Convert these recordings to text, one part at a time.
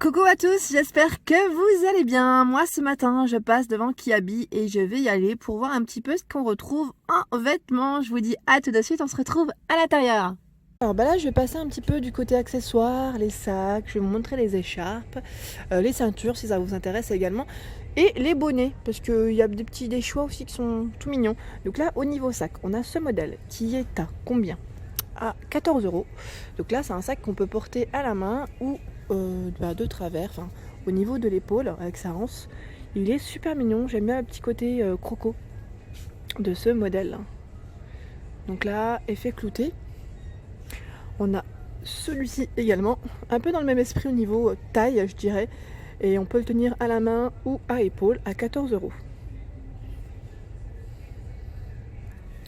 Coucou à tous, j'espère que vous allez bien. Moi ce matin je passe devant Kiabi et je vais y aller pour voir un petit peu ce qu'on retrouve en vêtements. Je vous dis à tout de suite, on se retrouve à l'intérieur. Alors là je vais passer un petit peu du côté accessoires, les sacs, je vais vous montrer les écharpes, les ceintures si ça vous intéresse également. Et les bonnets, parce qu'il y a des choix aussi qui sont tout mignons. Donc là au niveau sac, on a ce modèle qui est à combien? À 14 €. Donc là c'est un sac qu'on peut porter à la main ou de travers, au niveau de l'épaule avec sa anse. Il est super mignon, j'aime bien le petit côté croco de ce modèle. Donc là, effet clouté. On a celui-ci également, un peu dans le même esprit au niveau taille, je dirais. Et on peut le tenir à la main ou à épaule à 14 €.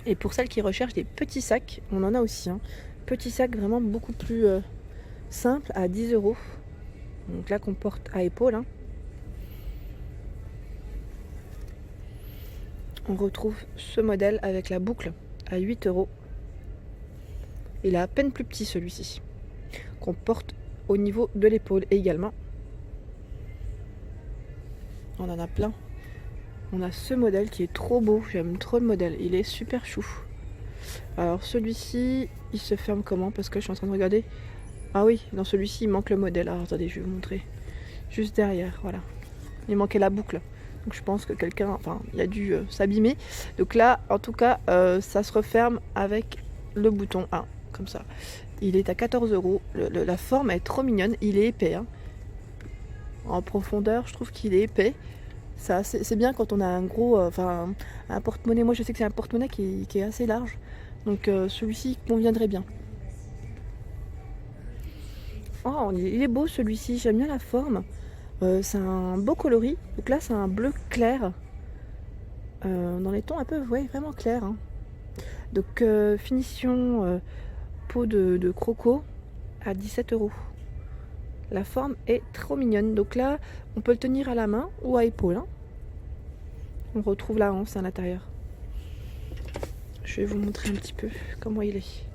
Et pour celles qui recherchent des petits sacs, on en a aussi. Petits sacs vraiment beaucoup plus simple à 10 €. Donc là qu'on porte à épaule. On retrouve ce modèle avec la boucle à 8 €. Il est à peine plus petit celui-ci. Qu'on porte au niveau de l'épaule également. On en a plein. On a ce modèle qui est trop beau. J'aime trop le modèle. Il est super chou. Alors celui-ci, il se ferme comment? Parce que je suis en train de regarder. Ah oui, dans celui-ci, il manque le modèle. Alors attendez, je vais vous montrer. Juste derrière, voilà. Il manquait la boucle. Donc je pense que quelqu'un, il a dû s'abîmer. Donc là, en tout cas, ça se referme avec le bouton 1, comme ça. Il est à 14 €. La forme est trop mignonne. Il est épais. En profondeur, je trouve qu'il est épais. Ça, c'est bien quand on a un gros, un porte-monnaie. Moi, je sais que c'est un porte-monnaie qui est assez large. Donc celui-ci conviendrait bien. Oh, il est beau celui-ci, j'aime bien la forme. C'est un beau coloris. Donc là, c'est un bleu clair. Dans les tons un peu, ouais, vraiment clair. Donc finition peau de croco à 17 €. La forme est trop mignonne. Donc là, on peut le tenir à la main ou à épaule. On retrouve la hanse à l'intérieur. Je vais vous montrer un petit peu comment il est.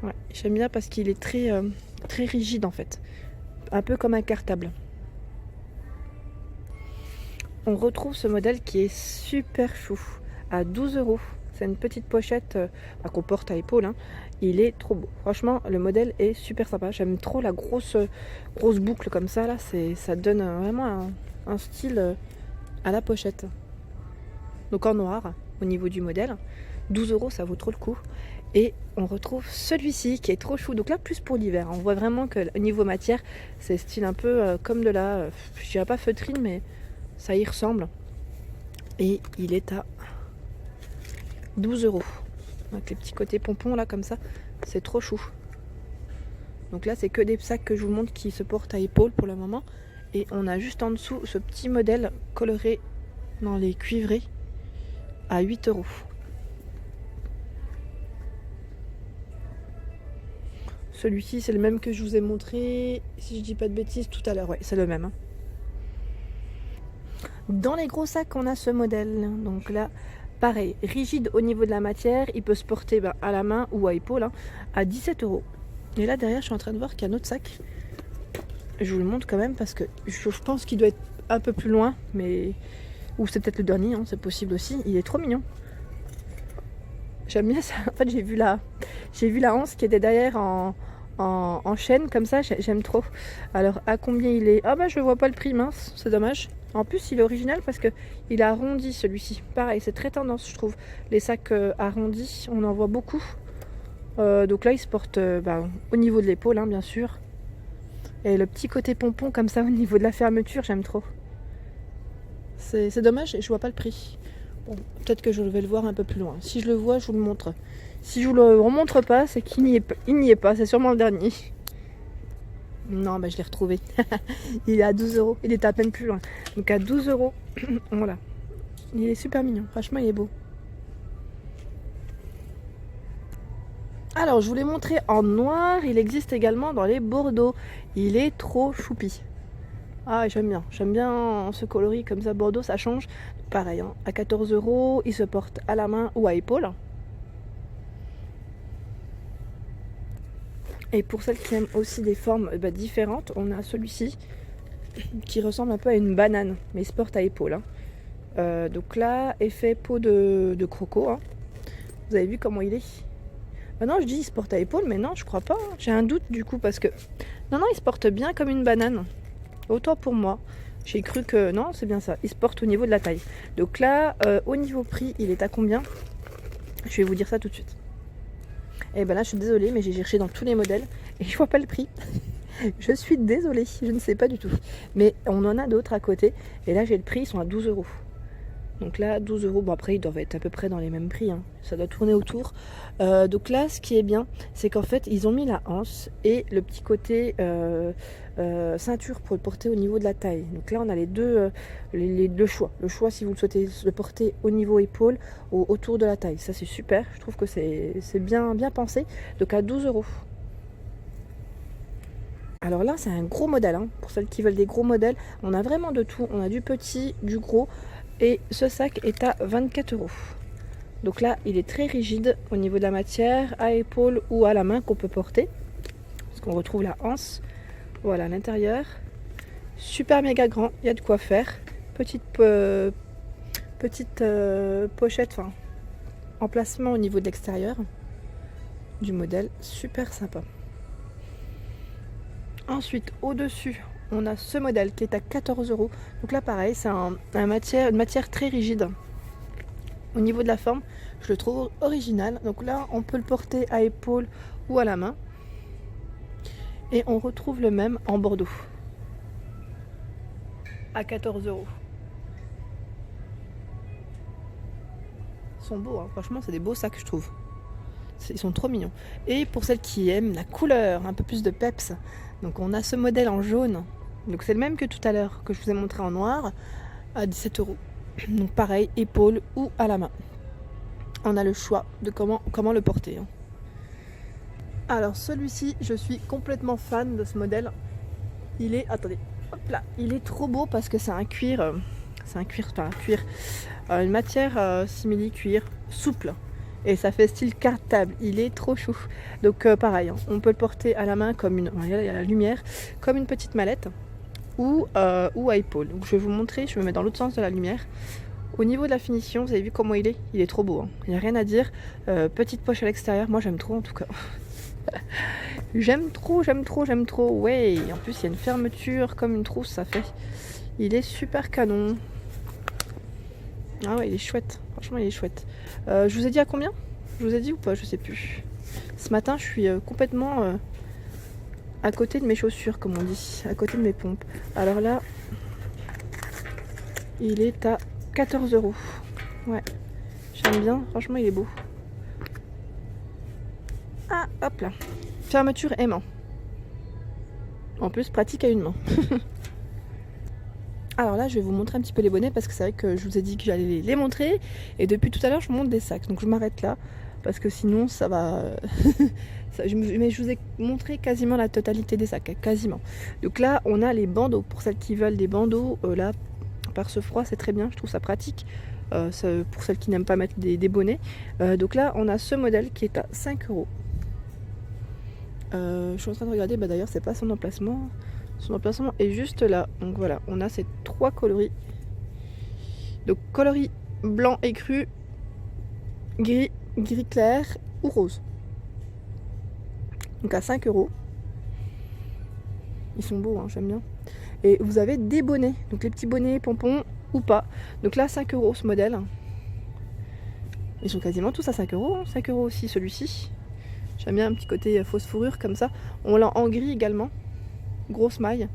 Ouais, j'aime bien parce qu'il est très rigide en fait. Un peu comme un cartable. On retrouve ce modèle qui est super chou à 12 €. C'est une petite pochette qu'on porte à épaule. Il est trop beau. Franchement, le modèle est super sympa. J'aime trop la grosse boucle comme ça. Là, ça donne vraiment un style à la pochette. Donc en noir au niveau du modèle. 12 €, ça vaut trop le coup. Et on retrouve celui-ci qui est trop chou. Donc là, plus pour l'hiver. On voit vraiment que au niveau matière, c'est style un peu comme de la, je dirais pas feutrine, mais ça y ressemble. Et il est à 12 €. Avec les petits côtés pompons là comme ça. C'est trop chou. Donc là, c'est que des sacs que je vous montre qui se portent à épaule pour le moment. Et on a juste en dessous ce petit modèle coloré dans les cuivrés à 8 €. Celui-ci, c'est le même que je vous ai montré, si je dis pas de bêtises, tout à l'heure. Ouais, c'est le même. Dans les gros sacs, on a ce modèle. Donc là, pareil, rigide au niveau de la matière. Il peut se porter à la main ou à épaule à 17 €. Et là, derrière, je suis en train de voir qu'il y a un autre sac. Je vous le montre quand même parce que je pense qu'il doit être un peu plus loin. Mais ou c'est peut-être le dernier, c'est possible aussi. Il est trop mignon. J'aime bien ça. En fait, j'ai vu la hanse qui était derrière en chaîne comme ça. J'aime trop. Alors, à combien il est? Ah bah, je vois pas le prix, mince. C'est dommage. En plus, il est original parce que il est arrondi celui-ci. Pareil, c'est très tendance, je trouve. Les sacs arrondis, on en voit beaucoup. Donc là, il se porte au niveau de l'épaule, bien sûr. Et le petit côté pompon comme ça au niveau de la fermeture, j'aime trop. C'est dommage, je vois pas le prix. Bon, peut-être que je vais le voir un peu plus loin. Si je le vois, je vous le montre. Si je vous le remontre pas, c'est qu'il n'y est pas. C'est sûrement le dernier. Non, je l'ai retrouvé. Il est à 12 €. Il est à peine plus loin. Donc à 12 €, voilà. Il est super mignon. Franchement, il est beau. Alors, je vous l'ai montré en noir. Il existe également dans les bordeaux. Il est trop choupi. Ah, j'aime bien. J'aime bien ce coloris comme ça. Bordeaux, ça change. Pareil, à 14 €. Il se porte à la main ou à épaule. Et pour celles qui aiment aussi des formes différentes, on a celui-ci qui ressemble un peu à une banane, mais il se porte à épaule. Hein. Donc là, effet peau de croco. Hein. Vous avez vu comment il est? Non, je dis il se porte à épaule, mais non, je crois pas. Hein. J'ai un doute du coup parce que... Non, il se porte bien comme une banane. Autant pour moi. J'ai cru que... Non, c'est bien ça. Il se porte au niveau de la taille. Donc là, au niveau prix, il est à combien? Je vais vous dire ça tout de suite. Et ben là, je suis désolée, mais j'ai cherché dans tous les modèles et je vois pas le prix. Je suis désolée, je ne sais pas du tout. Mais on en a d'autres à côté. Et là, j'ai le prix, ils sont à 12 €. Donc là, 12 €. Bon, après, ils doivent être à peu près dans les mêmes prix. Hein. Ça doit tourner autour. Donc là, ce qui est bien, c'est qu'en fait, ils ont mis la hanche et le petit côté ceinture pour le porter au niveau de la taille. Donc là, on a les deux, le choix. Le choix, si vous le souhaitez le porter au niveau épaule ou autour de la taille. Ça, c'est super. Je trouve que c'est bien pensé. Donc à 12 €. Alors là, c'est un gros modèle. Hein. Pour celles qui veulent des gros modèles, on a vraiment de tout. On a du petit, du gros. Et ce sac est à 24 €. Donc là, il est très rigide au niveau de la matière, à épaule ou à la main qu'on peut porter. Parce qu'on retrouve la hanse. Voilà, à l'intérieur. Super méga grand, il y a de quoi faire. Petite pochette, enfin, emplacement au niveau de l'extérieur du modèle. Super sympa. Ensuite, au-dessus, on a ce modèle qui est à 14 €. Donc là, pareil, c'est une matière très rigide. Au niveau de la forme, je le trouve original. Donc là, on peut le porter à épaule ou à la main. Et on retrouve le même en bordeaux. À 14 €. Ils sont beaux, hein. Franchement, c'est des beaux sacs, je trouve. Ils sont trop mignons. Et pour celles qui aiment la couleur, un peu plus de peps, donc on a ce modèle en jaune. Donc c'est le même que tout à l'heure, que je vous ai montré en noir, à 17 €. Donc pareil, épaule ou à la main. On a le choix de comment le porter. Hein. Alors celui-ci, je suis complètement fan de ce modèle. Il est, attendez, hop là, il est trop beau parce que c'est un cuir, une matière simili-cuir souple. Et ça fait style cartable, il est trop chou. Donc pareil, hein, on peut le porter à la main comme une, il y a la lumière, comme une petite mallette ou à épaule. Donc je vais vous montrer, je me mets dans l'autre sens de la lumière. Au niveau de la finition, vous avez vu comment il est trop beau. Hein. Il n'y a rien à dire. Petite poche à l'extérieur, moi j'aime trop en tout cas. j'aime trop. Ouais, et en plus il y a une fermeture comme une trousse, ça fait. Il est super canon. Ah ouais, il est chouette. Franchement, il est chouette. Je vous ai dit à combien? Je vous ai dit ou pas? Je sais plus. Ce matin, je suis complètement à côté de mes chaussures, comme on dit. À côté de mes pompes. Alors là, il est à 14 €. Ouais. J'aime bien. Franchement, il est beau. Ah, hop là. Fermeture aimant. En plus, pratique à une main. Alors là, je vais vous montrer un petit peu les bonnets parce que c'est vrai que je vous ai dit que j'allais les montrer. Et depuis tout à l'heure, je monte des sacs. Donc je m'arrête là parce que sinon, ça va... Mais je vous ai montré quasiment la totalité des sacs. Quasiment. Donc là, on a les bandeaux. Pour celles qui veulent des bandeaux, là, par ce froid, c'est très bien. Je trouve ça pratique. Pour celles qui n'aiment pas mettre des bonnets. Donc là, on a ce modèle qui est à 5 €. Je suis en train de regarder. D'ailleurs, c'est pas son emplacement. Son emplacement est juste là. Donc voilà, on a ces 3 coloris. Donc coloris blanc écru, gris clair ou rose. Donc à 5 €. Ils sont beaux, hein, j'aime bien. Et vous avez des bonnets. Donc les petits bonnets pompons ou pas. Donc là 5 € ce modèle. Ils sont quasiment tous à 5 €. Hein. 5 € aussi celui-ci. J'aime bien un petit côté fausse fourrure comme ça. On l'a en gris également. Grosse maille,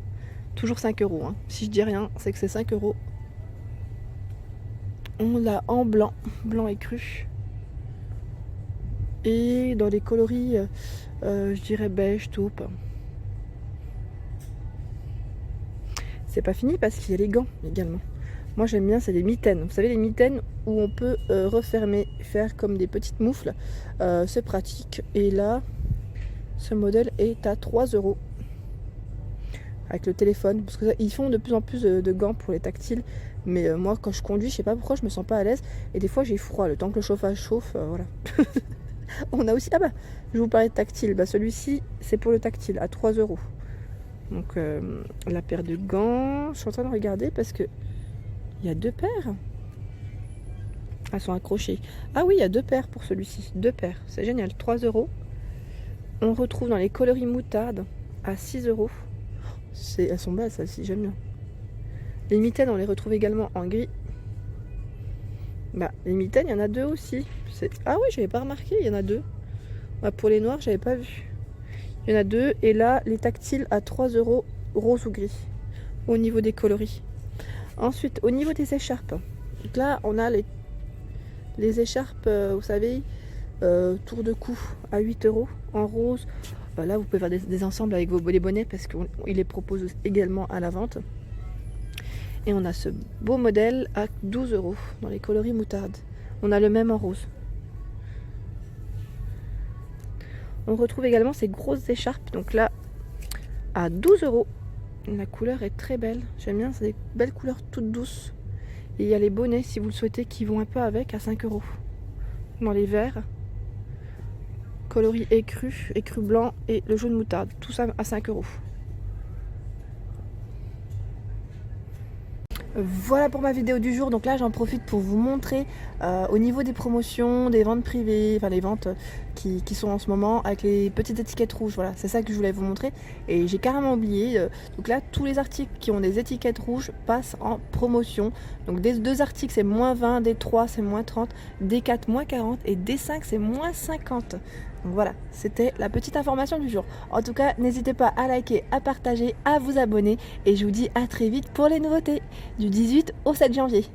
toujours 5 €. Hein. Si je dis rien, c'est que c'est 5 €. On l'a en blanc, blanc écru. Et dans les coloris, je dirais beige, taupe. C'est pas fini parce qu'il y a les gants également. Moi j'aime bien, c'est les mitaines. Vous savez, les mitaines où on peut refermer, faire comme des petites moufles. C'est pratique. Et là, ce modèle est à 3 €. Avec le téléphone, parce que ils font de plus en plus de gants pour les tactiles, mais moi quand je conduis, je sais pas pourquoi je me sens pas à l'aise et des fois j'ai froid, le temps que le chauffage chauffe, voilà. On a aussi, ah bah, je vous parlais de tactile. Bah, celui-ci, c'est pour le tactile, à 3 euros. Donc, la paire de gants, je suis en train de regarder parce que il y a 2 paires. Elles sont accrochées. Ah oui, il y a 2 paires pour celui-ci. 2 paires, c'est génial, 3 euros. On retrouve dans les coloris moutarde à 6 euros. Elles sont belles, celles-ci, j'aime bien. Les mitaines, on les retrouve également en gris. Bah, les mitaines, il y en a 2 aussi. Ah oui, j'avais pas remarqué, il y en a 2. Bah, pour les noirs, j'avais pas vu. Il y en a 2. Et là, les tactiles à 3 euros, rose ou gris, au niveau des coloris. Ensuite, au niveau des écharpes. Donc là, on a les écharpes, vous savez, tour de cou à 8 euros en rose. Là, vous pouvez faire des ensembles avec les bonnets parce qu'il les propose également à la vente. Et on a ce beau modèle à 12 euros dans les coloris moutarde. On a le même en rose. On retrouve également ces grosses écharpes. Donc là, à 12 euros. La couleur est très belle. J'aime bien, c'est des belles couleurs toutes douces. Et il y a les bonnets, si vous le souhaitez, qui vont un peu avec, à 5 euros. Dans les verts, coloris écru blanc et le jaune moutarde. Tout ça à 5 euros. Voilà pour ma vidéo du jour. Donc là, j'en profite pour vous montrer au niveau des promotions, des ventes privées, enfin les ventes qui sont en ce moment avec les petites étiquettes rouges. Voilà, c'est ça que je voulais vous montrer. Et j'ai carrément oublié. Donc là, tous les articles qui ont des étiquettes rouges passent en promotion. Donc des 2 articles, c'est moins 20, des 3, c'est moins 30, des 4, moins 40 et des 5, c'est moins 50. Donc voilà, c'était la petite information du jour. En tout cas, n'hésitez pas à liker, à partager, à vous abonner. Et je vous dis à très vite pour les nouveautés du 18 au 7 janvier.